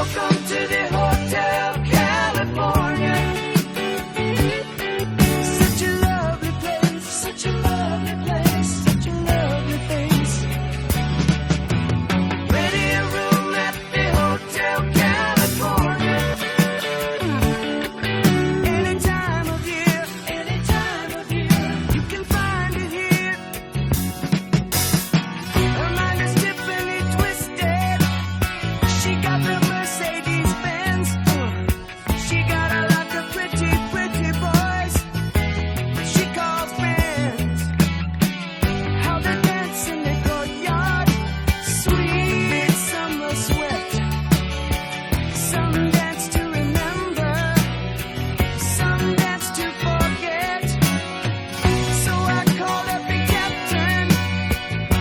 Welcome to the Hotel California. Such a lovely place, such a lovely place, such a lovely place. Ready a room at the Hotel California. Any time of year, you can find it here. Her mind is Tiffany twisted. She got the Mercedes Benz. She got a lot of pretty, pretty boys she calls friends. How they dance in the courtyard, sweet summer sweat. Some dance to remember, some dance to forget. So I called up the captain,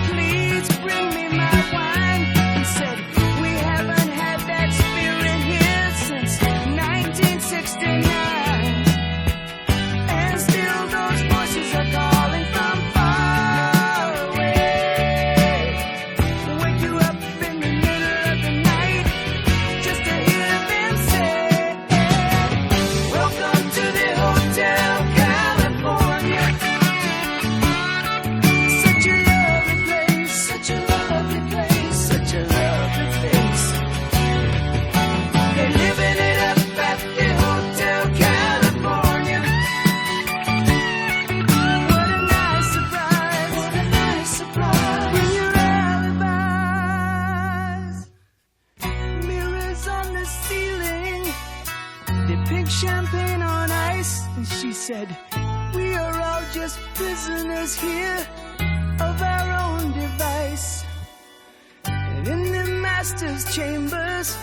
please bring me my wine. He said, we haven't had that spirit here since 1969. And still those voices are calling from far away. Wake you up in the middle of the night just to hear them say, welcome to the Hotel California. Such a lovely place, such a lovely place, such a lovely place. They're living it up at the Hotel California. What a nice surprise, what a nice surprise. Bring your alibis. Mirrors on the ceiling, they pink champagne on ice. And she said, we are all just prisoners here of our own device. And in the master's chambers,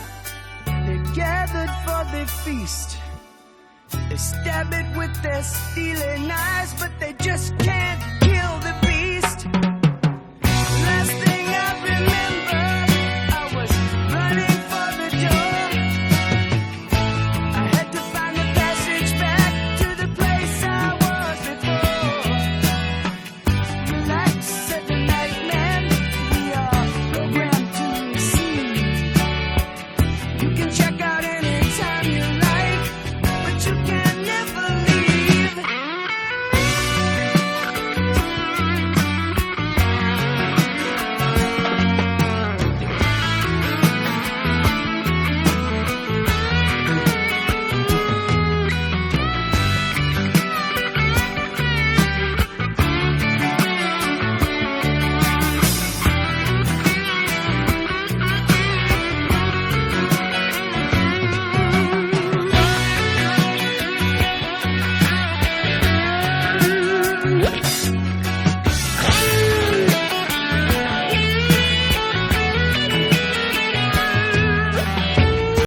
they're gathered for the feast. They stab it with their steely knives, but they just can't kill